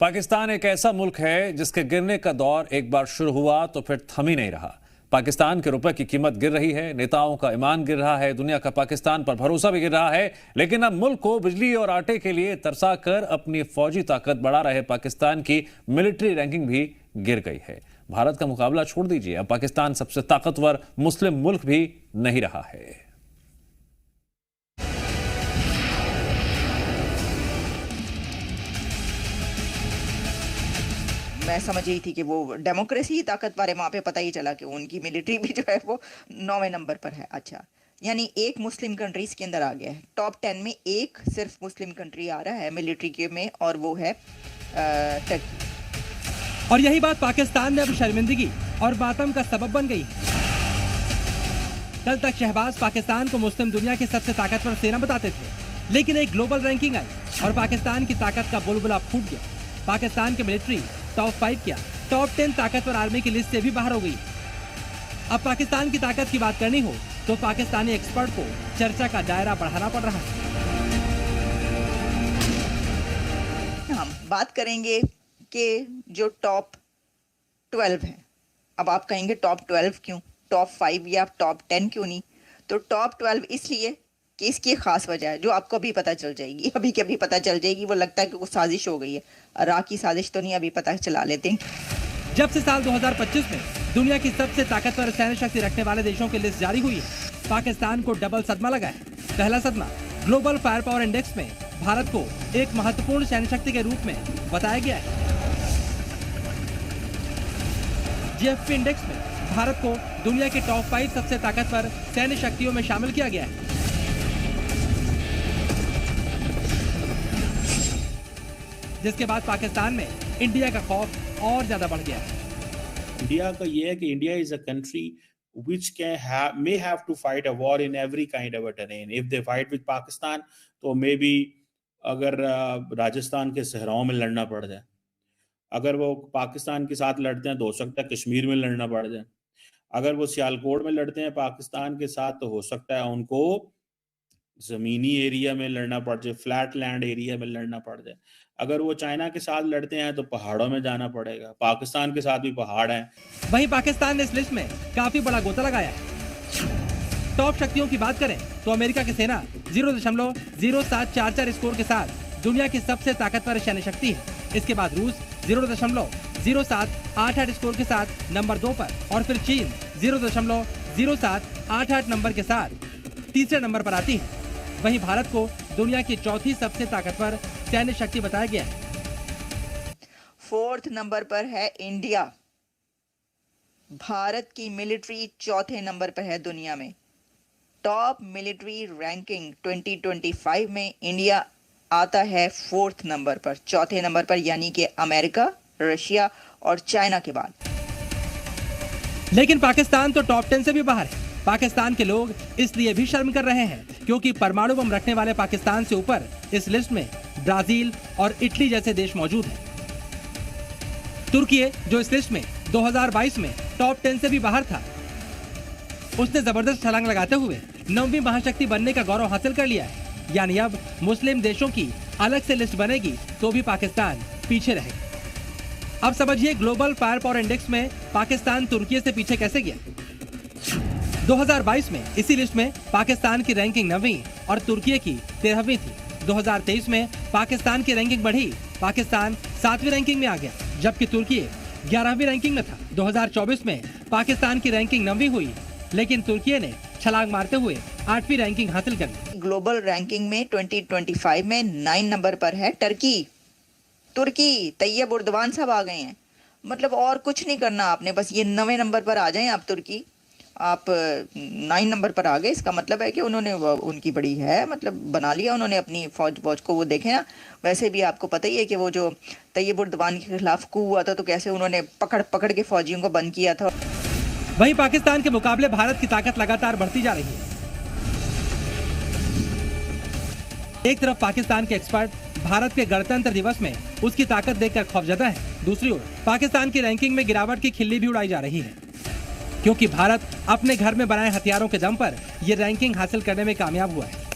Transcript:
पाकिस्तान एक ऐसा मुल्क है जिसके गिरने का दौर एक बार शुरू हुआ तो फिर थम ही नहीं रहा। पाकिस्तान के रुपए की कीमत गिर रही है, नेताओं का ईमान गिर रहा है, दुनिया का पाकिस्तान पर भरोसा भी गिर रहा है। लेकिन अब मुल्क को बिजली और आटे के लिए तरसा कर अपनी फौजी ताकत बढ़ा रहे पाकिस्तान की मिलिट्री रैंकिंग भी गिर गई है। भारत का मुकाबला छोड़ दीजिए, अब पाकिस्तान सबसे ताकतवर मुस्लिम मुल्क भी नहीं रहा है। मैं समझ रही थी कि वो डेमोक्रेसी ही ताकतवर है, वहाँ पे पता ही चला कि उनकी मिलिट्री भी जो है वो 9वें नंबर पर है। अच्छा, यानी एक मुस्लिम कंट्रीज के अंदर आ गया है। टॉप 10 में एक सिर्फ मुस्लिम कंट्री आ रहा है मिलिट्री के में, और वो है टर्की। और यही बात पाकिस्तान में अब शर्मिंदगी और मातम का सबब बन गई। कल तक शहबाज पाकिस्तान को मुस्लिम दुनिया की सबसे ताकतवर सेना बताते थे, लेकिन एक ग्लोबल रैंकिंग आई और पाकिस्तान की ताकत का बुलबुला फूट गया। पाकिस्तान की मिलिट्री टॉप 5 क्या, टॉप 10 ताकतवर आर्मी की लिस्ट से भी बाहर हो गई। अब पाकिस्तान की ताकत की बात करनी हो तो पाकिस्तानी एक्सपर्ट को चर्चा का दायरा बढ़ाना पड़ रहा है। हम बात करेंगे कि जो टॉप 12 है। अब आप कहेंगे टॉप 12 क्यों, टॉप 5 या टॉप 10 क्यों नहीं? तो टॉप 12 इसलिए कि इसकी खास वजह है जो आपको अभी पता चल जाएगी, अभी के अभी पता चल जाएगी। वो लगता है कि कुछ साजिश हो गई है, इराक की साजिश तो नहीं, अभी पता चला लेते हैं। जब से साल 2025 में दुनिया की सबसे ताकतवर सैन्य शक्ति रखने वाले देशों की लिस्ट जारी हुई है, पाकिस्तान को डबल सदमा लगा है। पहला सदमा, ग्लोबल फायर पावर इंडेक्स में भारत को एक महत्वपूर्ण सैन्य शक्ति के रूप में बताया गया है। जीएफपी इंडेक्स में भारत को दुनिया के टॉप 5 सबसे ताकतवर सैन्य शक्तियों में शामिल किया गया है। जिसके बाद पाकिस्तान में इंडिया का खौफ और ज्यादा बढ़ गया है। इंडिया का ये है कि India is a country which may have to fight a war in every kind of a terrain. If they fight with Pakistan, तो maybe अगर राजस्थान के सहराओं में लड़ना पड़ जाए, अगर वो पाकिस्तान के साथ लड़ते हैं तो हो सकता है कश्मीर में लड़ना पड़ जाए, अगर वो सियालकोट में लड़ते हैं पाकिस्तान के साथ तो हो सकता है उनको जमीनी एरिया में लड़ना पड़ जाए, फ्लैट लैंड एरिया में लड़ना पड़ जाए। अगर वो चाइना के साथ लड़ते हैं तो पहाड़ों में जाना पड़ेगा, पाकिस्तान के साथ भी पहाड़ हैं। वहीं पाकिस्तान ने इस लिस्ट में काफी बड़ा गोता लगाया है। टॉप शक्तियों की बात करें तो अमेरिका की सेना 0.0744 स्कोर के साथ दुनिया की सबसे ताकतवर सैन्य शक्ति है। इसके बाद रूस 0.0788 स्कोर के साथ नंबर 2 पर, और फिर चीन 0.0788 नंबर के साथ तीसरे नंबर पर आती है। वहीं भारत को दुनिया की चौथी सबसे ताकतवर सैन्य शक्ति बताया गया है। 4th नंबर पर है इंडिया। भारत की मिलिट्री चौथे नंबर पर है दुनिया में। टॉप मिलिट्री रैंकिंग 2025 में इंडिया आता है 4th नंबर पर, चौथे नंबर पर, यानी कि अमेरिका, रशिया और चाइना के बाद। लेकिन पाकिस्तान तो टॉप 10 से भी बाहर है। पाकिस्तान के लोग इसलिए भी शर्म कर रहे हैं क्योंकि परमाणु बम रखने वाले पाकिस्तान से ऊपर इस लिस्ट में ब्राजील और इटली जैसे देश मौजूद हैं। तुर्की, जो इस लिस्ट में 2022 में टॉप 10 से भी बाहर था, उसने जबरदस्त छलांग लगाते हुए 9वीं महाशक्ति बनने का गौरव हासिल कर लिया है। यानी अब मुस्लिम देशों की अलग से लिस्ट बनेगी तो भी पाकिस्तान पीछे रहेगा। अब समझिए ग्लोबल फायर पावर इंडेक्स में पाकिस्तान तुर्की से पीछे कैसे गया। 2022 में इसी लिस्ट में पाकिस्तान की रैंकिंग 9वीं और तुर्की की 13वीं थी। 2023 में पाकिस्तान की रैंकिंग बढ़ी, पाकिस्तान 7वीं रैंकिंग में आ गया, जबकि तुर्की 11वीं रैंकिंग में था। 2024 में पाकिस्तान की रैंकिंग 9वीं हुई, लेकिन तुर्की ने छलांग मारते हुए 8वीं रैंकिंग हासिल कर ली। ग्लोबल रैंकिंग में 2025 में 9 नंबर पर है टर्की। तुर्की तैयब उर्दवान साहब आ गए हैं। मतलब और कुछ नहीं करना आपने, बस ये 9वें नंबर पर आ जाएं आप। तुर्की आप 9 नंबर पर आ गए, इसका मतलब है कि उन्होंने उनकी बड़ी है, मतलब बना लिया उन्होंने अपनी फौज को। वो देखें ना, वैसे भी आपको पता ही है कि वो जो तैयब उर्दवान के खिलाफ कू हुआ था तो कैसे उन्होंने पकड़ के फौजियों को बंद किया था। वहीं पाकिस्तान के मुकाबले भारत की ताकत लगातार बढ़ती जा रही है। एक तरफ पाकिस्तान के एक्सपर्ट भारत के गणतंत्र दिवस में उसकी ताकत देखकर खौफजदा है, दूसरी ओर पाकिस्तान की रैंकिंग में गिरावट की खिल्ली भी उड़ाई जा रही है, क्योंकि भारत अपने घर में बनाए हथियारों के दम पर यह रैंकिंग हासिल करने में कामयाब हुआ है।